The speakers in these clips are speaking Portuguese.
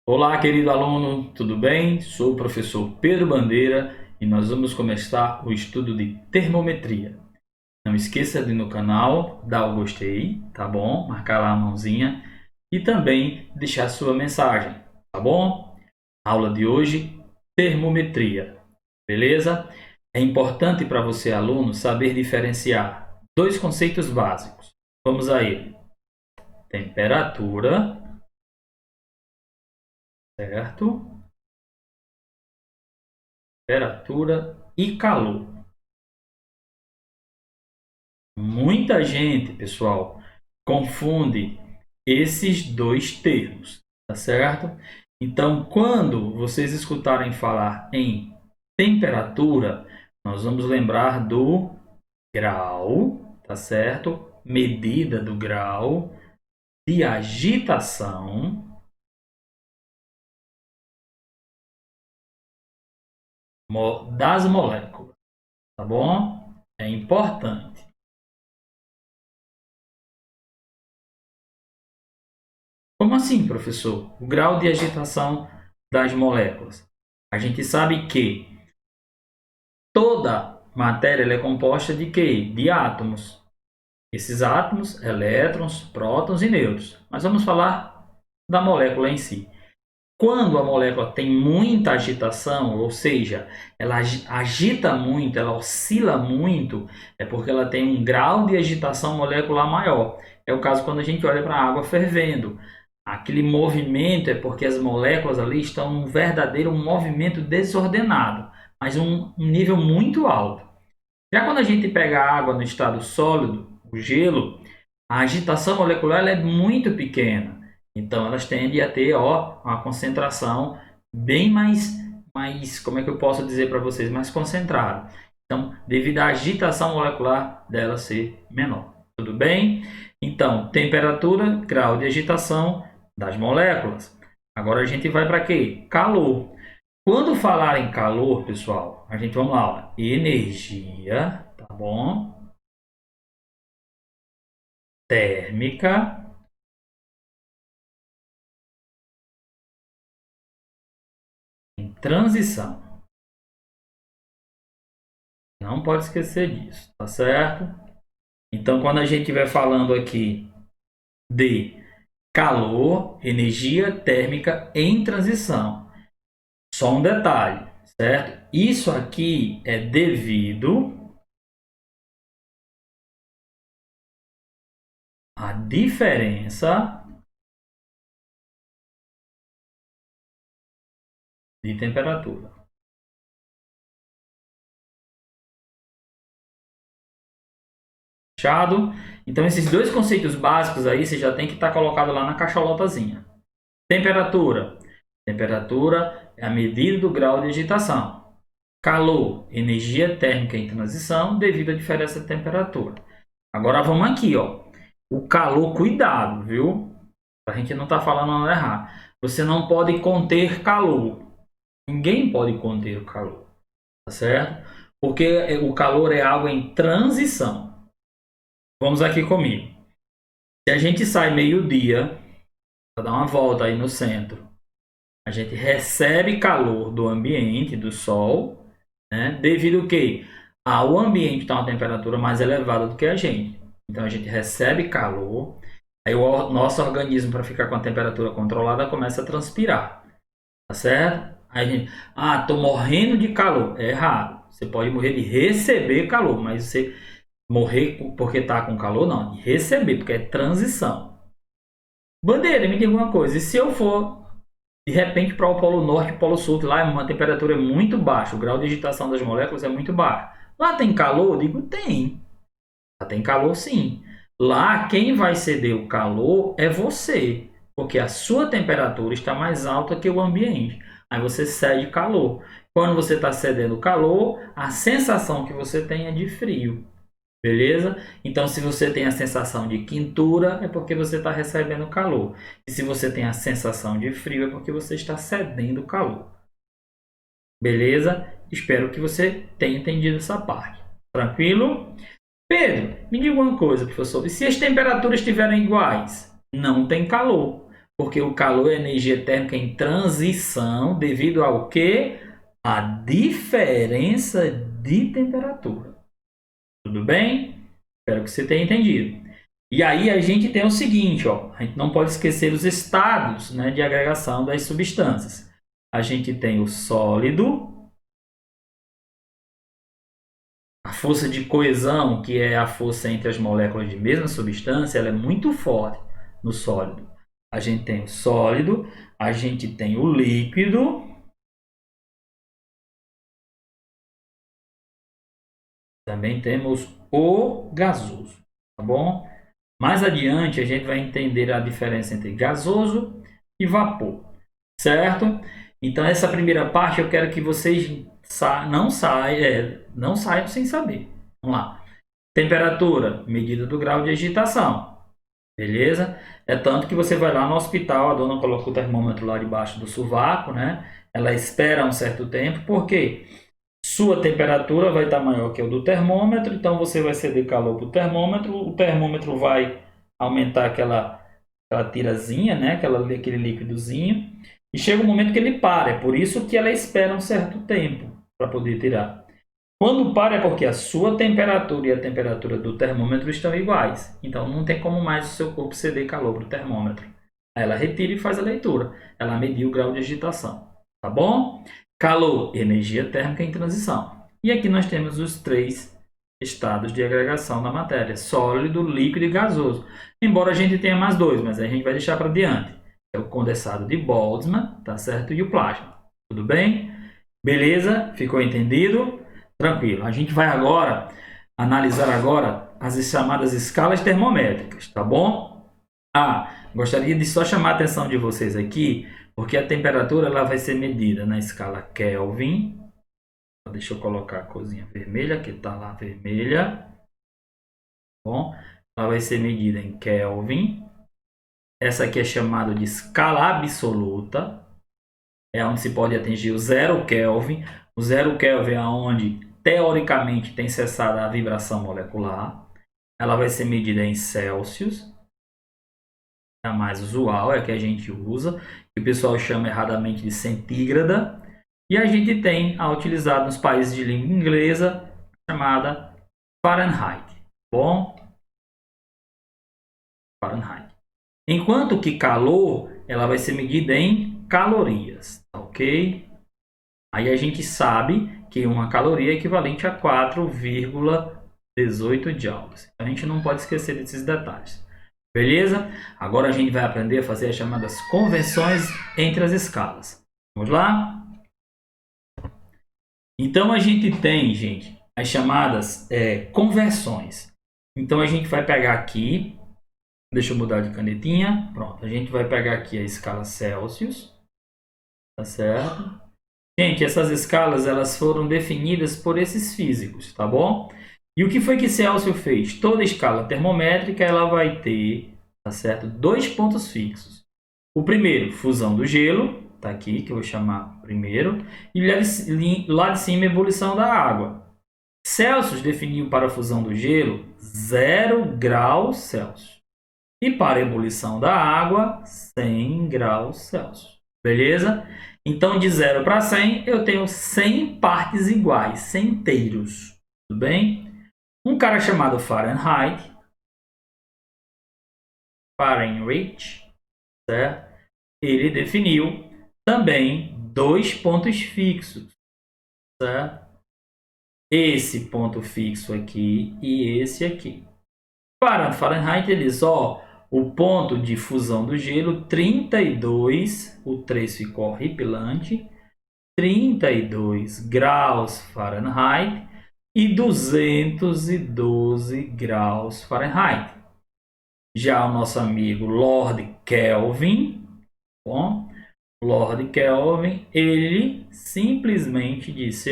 Olá, querido aluno, tudo bem? Sou o professor Pedro Bandeira e nós vamos começar o estudo de termometria. Não esqueça de no canal dar o gostei, tá bom? Marcar lá a mãozinha e também deixar sua mensagem, tá bom? Aula de hoje, termometria, beleza? É importante para você, aluno, saber diferenciar dois conceitos básicos. Vamos a ele. Temperatura, certo? Temperatura e calor. Muita gente, pessoal, confunde esses dois termos, tá certo? Então, quando vocês escutarem falar em temperatura, nós vamos lembrar do grau, tá certo? Medida do grau de agitação das moléculas, tá bom? É importante. Como assim, professor? O grau de agitação das moléculas. A gente sabe que toda matéria ela é composta de quê? De átomos. Esses átomos, elétrons, prótons e nêutrons. Mas vamos falar da molécula em si. Quando a molécula tem muita agitação, ou seja, ela agita muito, ela oscila muito, é porque ela tem um grau de agitação molecular maior. É o caso quando a gente olha para a água fervendo. Aquele movimento é porque as moléculas ali estão num verdadeiro movimento desordenado, mas um nível muito alto. Já quando a gente pega a água no estado sólido, o gelo, a agitação molecular ela é muito pequena. Então, elas tendem a ter uma concentração bem mais, como é que eu posso dizer para vocês, mais concentrada. Então, devido à agitação molecular dela ser menor. Tudo bem? Então, temperatura, grau de agitação das moléculas. Agora a gente vai para quê? Calor. Quando falar em calor, pessoal, a gente vamos lá, ó, energia, tá bom? Térmica em transição. Não pode esquecer disso, tá certo? Então, quando a gente estiver falando aqui de calor, energia térmica em transição, só um detalhe, certo? Isso aqui é devido à diferença de temperatura. Fechado? Então, esses dois conceitos básicos aí, você já tem que estar colocado lá na cacholotazinha. Temperatura. Temperatura é a medida do grau de agitação. Calor, energia térmica em transição devido à diferença de temperatura. Agora vamos aqui, ó. O calor, cuidado, viu? Para a gente não estar falando nada errado. Você não pode conter calor. Ninguém pode conter o calor, tá certo? Porque o calor é algo em transição. Vamos aqui comigo. Se a gente sai meio-dia para dar uma volta aí no centro, a gente recebe calor do ambiente, do sol, né? Devido ao que? O ambiente está uma temperatura mais elevada do que a gente. Então a gente recebe calor, aí o nosso organismo, para ficar com a temperatura controlada, começa a transpirar, tá certo? Aí a gente, tô morrendo de calor. É errado. Você pode morrer de receber calor, mas você morrer porque tá com calor, não. De receber, porque é transição. Bandeira, me diga uma coisa. E se eu for de repente para o Polo Norte e Polo Sul, que lá uma temperatura é muito baixa, o grau de agitação das moléculas é muito baixo. Lá tem calor? Eu digo, tem. Lá tem calor sim. Lá quem vai ceder o calor é você, porque a sua temperatura está mais alta que o ambiente. Aí você cede calor. Quando você está cedendo calor, a sensação que você tem é de frio. Beleza? Então, se você tem a sensação de quentura, é porque você está recebendo calor. E se você tem a sensação de frio, é porque você está cedendo calor. Beleza? Espero que você tenha entendido essa parte. Tranquilo? Pedro, me diga uma coisa, professor. E se as temperaturas estiverem iguais? Não tem calor. Porque o calor é energia térmica em transição devido ao quê? A diferença de temperatura. Tudo bem? Espero que você tenha entendido. E aí a gente tem o seguinte, ó, a gente não pode esquecer os estados, né, de agregação das substâncias. A gente tem o sólido, a força de coesão, que é a força entre as moléculas de mesma substância, ela é muito forte no sólido. A gente tem o sólido, a gente tem o líquido, também temos o gasoso, tá bom? Mais adiante a gente vai entender a diferença entre gasoso e vapor, certo? Então essa primeira parte eu quero que vocês não saiam sem saber. Vamos lá. Temperatura, medida do grau de agitação. Beleza? É tanto que você vai lá no hospital, a dona coloca o termômetro lá debaixo do sovaco, né? Ela espera um certo tempo, porque sua temperatura vai estar maior que o do termômetro, então você vai ceder calor para o termômetro vai aumentar aquela tirazinha, né? Aquele líquidozinho, e chega um momento que ele para, é por isso que ela espera um certo tempo para poder tirar. Quando para é porque a sua temperatura e a temperatura do termômetro estão iguais. Então não tem como mais o seu corpo ceder calor para o termômetro. Aí ela retira e faz a leitura. Ela mediu o grau de agitação. Tá bom? Calor, energia térmica em transição. E aqui nós temos os 3 estados de agregação da matéria: sólido, líquido e gasoso. Embora a gente tenha mais 2, mas a gente vai deixar para diante. É o condensado de Boltzmann, tá certo? E o plasma. Tudo bem? Beleza? Ficou entendido? Tranquilo. A gente vai agora analisar as chamadas escalas termométricas, tá bom? Gostaria de só chamar a atenção de vocês aqui, porque a temperatura ela vai ser medida na escala Kelvin. Deixa eu colocar a corzinha vermelha, que está lá vermelha. Bom, ela vai ser medida em Kelvin. Essa aqui é chamada de escala absoluta. É onde se pode atingir o 0 Kelvin. O 0 Kelvin é onde, teoricamente, tem cessado a vibração molecular. Ela vai ser medida em Celsius. É a mais usual, é a que a gente usa. Que o pessoal chama erradamente de centígrada. E a gente tem a utilizada nos países de língua inglesa, chamada Fahrenheit. Bom? Fahrenheit. Enquanto que calor, ela vai ser medida em calorias. Ok? Aí a gente sabe que uma caloria é equivalente a 4,18 joules. A gente não pode esquecer desses detalhes. Beleza? Agora a gente vai aprender a fazer as chamadas convenções entre as escalas. Vamos lá? Então a gente tem, gente, as chamadas conversões. Então a gente vai pegar aqui, deixa eu mudar de canetinha. Pronto, a gente vai pegar aqui a escala Celsius. Tá certo? Gente, essas escalas elas foram definidas por esses físicos, tá bom? E o que foi que Celsius fez? Toda escala termométrica ela vai ter, tá certo? 2 pontos fixos. O primeiro, fusão do gelo, tá aqui que eu vou chamar primeiro, e lá de cima ebulição da água. Celsius definiu para a fusão do gelo 0 graus Celsius e para a ebulição da água 100 graus Celsius. Beleza? Então, de 0 para 100, eu tenho 100 partes iguais, centeiros. Tudo bem? Um cara chamado Fahrenheit, certo? Ele definiu também 2 pontos fixos, certo? Esse ponto fixo aqui e esse aqui. Para Fahrenheit, o ponto de fusão do gelo, 32, o 3 ficou horripilante, 32 graus Fahrenheit e 212 graus Fahrenheit. Já o nosso amigo Lord Kelvin, bom, Lord Kelvin, ele simplesmente disse,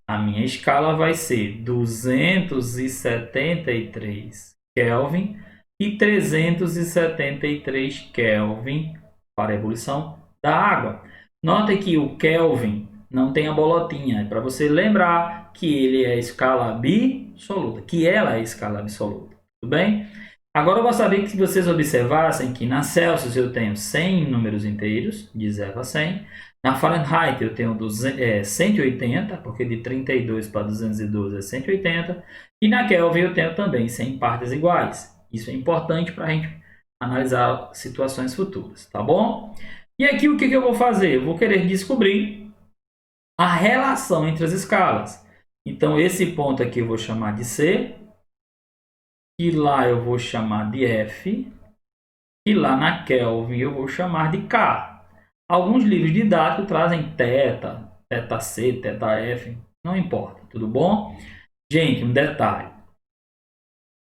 a minha escala vai ser 273 Kelvin e 373 Kelvin para a ebulição da água. Note que o Kelvin não tem a bolotinha, é para você lembrar que ele é a escala absoluta, que ela é a escala absoluta, tudo bem? Agora eu gostaria que vocês observassem que na Celsius eu tenho 100 números inteiros, de 0 a 100. Na Fahrenheit eu tenho 180, porque de 32 para 212 é 180. E na Kelvin eu tenho também 100 partes iguais. Isso é importante para a gente analisar situações futuras, tá bom? E aqui o que eu vou fazer? Eu vou querer descobrir a relação entre as escalas. Então esse ponto aqui eu vou chamar de C. E lá eu vou chamar de F, e lá na Kelvin eu vou chamar de K. Alguns livros didáticos trazem θ, θC, θF, não importa, tudo bom? Gente, um detalhe.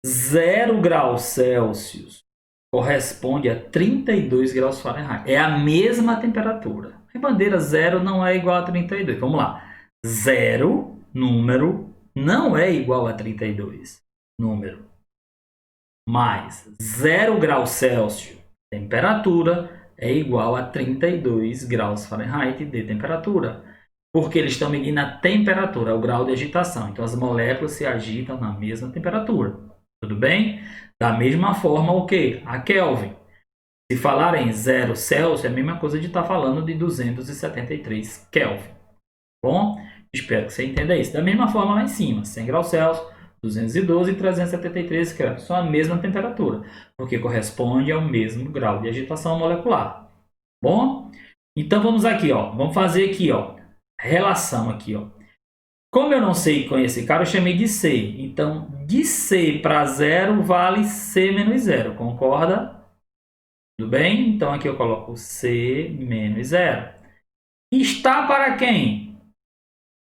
0 graus Celsius corresponde a 32 graus Fahrenheit. É a mesma temperatura. A bandeira 0 não é igual a 32. Vamos lá. 0, número, não é igual a 32, número. Mais 0 graus Celsius, temperatura, é igual a 32 graus Fahrenheit de temperatura. Porque eles estão medindo a temperatura, o grau de agitação. Então, as moléculas se agitam na mesma temperatura. Tudo bem? Da mesma forma, o que? A Kelvin. Se falar em 0 Celsius, é a mesma coisa de estar falando de 273 Kelvin. Bom? Espero que você entenda isso. Da mesma forma, lá em cima, 100 graus Celsius, 212 e 373 graus. São a mesma temperatura, porque corresponde ao mesmo grau de agitação molecular. Bom? Então vamos aqui, ó. Vamos fazer aqui, ó. Relação aqui, ó. Como eu não sei com esse cara, eu chamei de C. Então, de C para 0 vale C menos 0. Concorda? Tudo bem? Então aqui eu coloco C menos 0. Está para quem?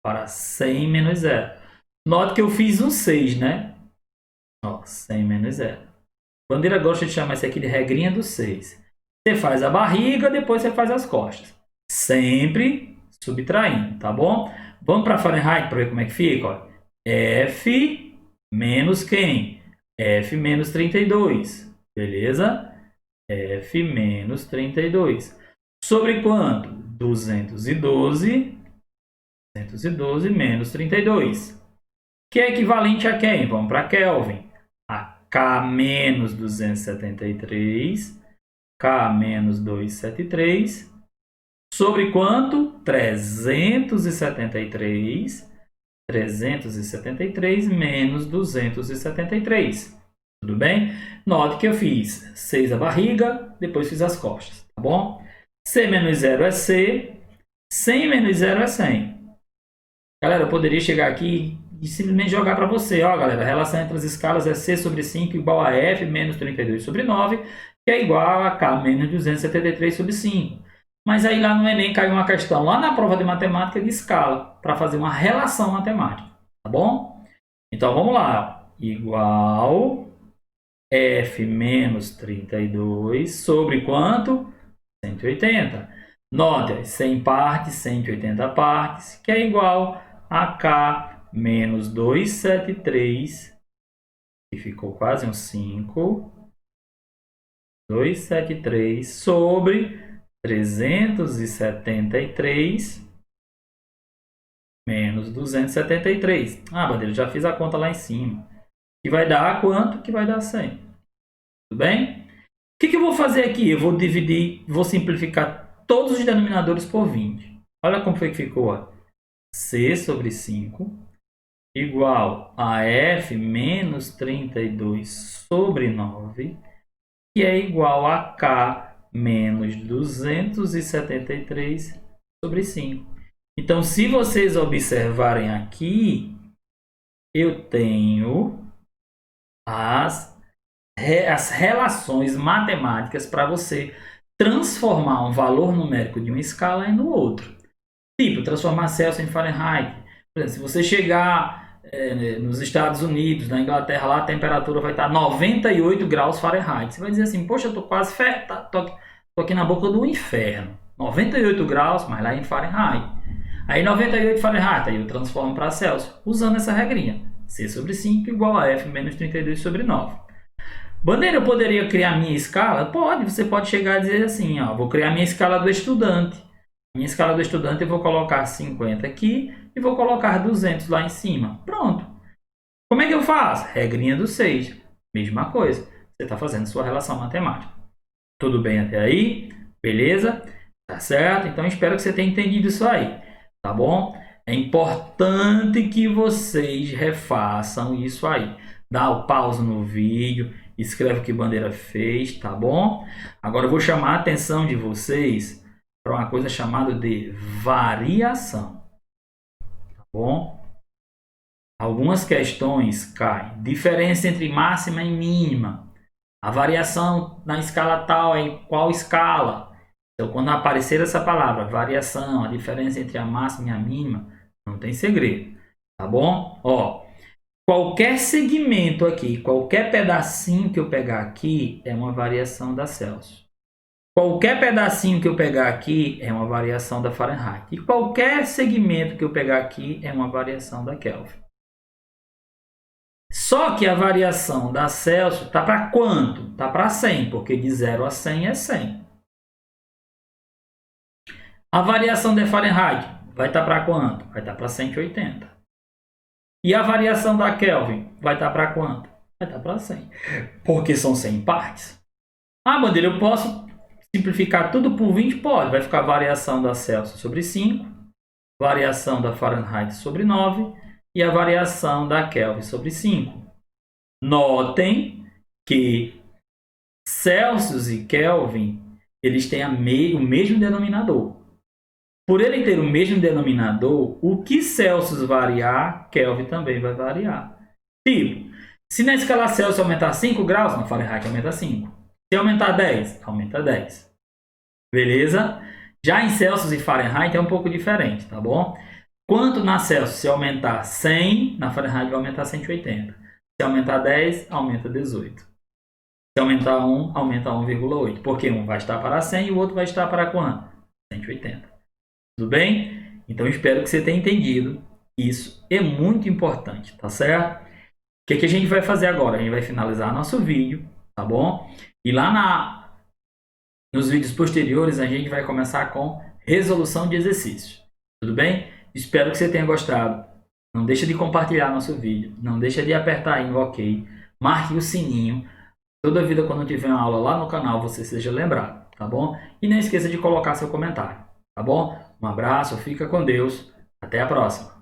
Para 100 menos 0. Note que eu fiz um 6, né? Ó, 100 menos 0. Bandeira gosta de chamar isso aqui de regrinha do 6. Você faz a barriga, depois você faz as costas. Sempre subtraindo, tá bom? Vamos para Fahrenheit para ver como é que fica. Ó. F menos quem? F menos 32. Beleza? F menos 32. Sobre quanto? 212 menos 32. Que é equivalente a quem? Vamos para Kelvin. A K menos 273, K menos 273, sobre quanto? 373 menos 273. Tudo bem? Note que eu fiz 6 a barriga, depois fiz as costas, tá bom? C menos 0 é C, 100 menos 0 é 100. Galera, eu poderia chegar aqui e simplesmente jogar para você, ó galera, a relação entre as escalas é C sobre 5 igual a F menos 32 sobre 9, que é igual a K menos 273 sobre 5. Mas aí lá no Enem caiu uma questão, lá na prova de matemática de escala, para fazer uma relação matemática, tá bom? Então vamos lá, ó. Igual F menos 32 sobre quanto? 180. Note, 100 partes, 180 partes, que é igual a K menos 273, que ficou quase um 5, 273 sobre 373 menos 273. Ah, Bandeira, já fiz a conta lá em cima. Que vai dar quanto? Que vai dar 100. Tudo bem? O que eu vou fazer aqui? Eu vou dividir, vou simplificar todos os denominadores por 20. Olha como foi que ficou. Ó. C sobre 5 igual a F menos 32 sobre 9, que é igual a K menos 273 sobre 5. Então, se vocês observarem aqui, eu tenho as relações matemáticas para você transformar um valor numérico de uma escala em no outro. Tipo, transformar Celsius em Fahrenheit. Por exemplo, se você chegar nos Estados Unidos, na Inglaterra, lá a temperatura vai estar 98 graus Fahrenheit. Você vai dizer assim, poxa, eu estou quase tô aqui na boca do inferno. 98 graus, mas lá em Fahrenheit. Aí 98 Fahrenheit, aí eu transformo para Celsius, usando essa regrinha. C sobre 5 igual a F menos 32 sobre 9. Bandeira, eu poderia criar minha escala? Pode, você pode chegar a dizer assim, ó, vou criar minha escala do estudante. Minha escala do estudante eu vou colocar 50 aqui e vou colocar 200 lá em cima. Pronto. Como é que eu faço? Regrinha do 6. Mesma coisa. você está fazendo sua relação matemática. Tudo bem até aí? Beleza? Tá certo? Então espero que você tenha entendido isso aí, tá bom? É importante que vocês refaçam isso aí. Dá o pause no vídeo, escreve o que Bandeira fez, tá bom? Agora eu vou chamar a atenção de vocês para uma coisa chamada de variação, tá bom? Algumas questões caem. Diferença entre máxima e mínima. A variação na escala tal é em qual escala? Então, quando aparecer essa palavra, variação, a diferença entre a máxima e a mínima, não tem segredo, tá bom? Ó, qualquer segmento aqui, qualquer pedacinho que eu pegar aqui é uma variação da Celsius. Qualquer pedacinho que eu pegar aqui é uma variação da Fahrenheit. E qualquer segmento que eu pegar aqui é uma variação da Kelvin. Só que a variação da Celsius está para quanto? Está para 100, porque de 0 a 100 é 100. A variação da Fahrenheit vai estar para quanto? Vai estar para 180. E a variação da Kelvin vai estar para quanto? Vai estar para 100. Porque são 100 partes. Ah, Bandeira, eu posso simplificar tudo por 20? Pode. Vai ficar a variação da Celsius sobre 5, variação da Fahrenheit sobre 9 e a variação da Kelvin sobre 5. Notem que Celsius e Kelvin eles têm o mesmo denominador. Por ele ter o mesmo denominador, o que Celsius variar, Kelvin também vai variar. Tipo, se na escala Celsius aumentar 5 graus, na Fahrenheit aumenta 5. Se aumentar 10, aumenta 10. Beleza? Já em Celsius e Fahrenheit é um pouco diferente, tá bom? Quanto na Celsius, se aumentar 100, na Fahrenheit vai aumentar 180. Se aumentar 10, aumenta 18. Se aumentar 1, aumenta 1,8. Porque um vai estar para 100 e o outro vai estar para quanto? 180. Tudo bem? Então espero que você tenha entendido. Isso é muito importante, tá certo? O que a gente vai fazer agora? A gente vai finalizar nosso vídeo, tá bom? E lá nos vídeos posteriores a gente vai começar com resolução de exercícios. Tudo bem? Espero que você tenha gostado. Não deixa de compartilhar nosso vídeo. Não deixa de apertar aí no OK. Marque o sininho. Toda vida quando tiver uma aula lá no canal você seja lembrado, tá bom? E não esqueça de colocar seu comentário, tá bom? Um abraço, fica com Deus. Até a próxima.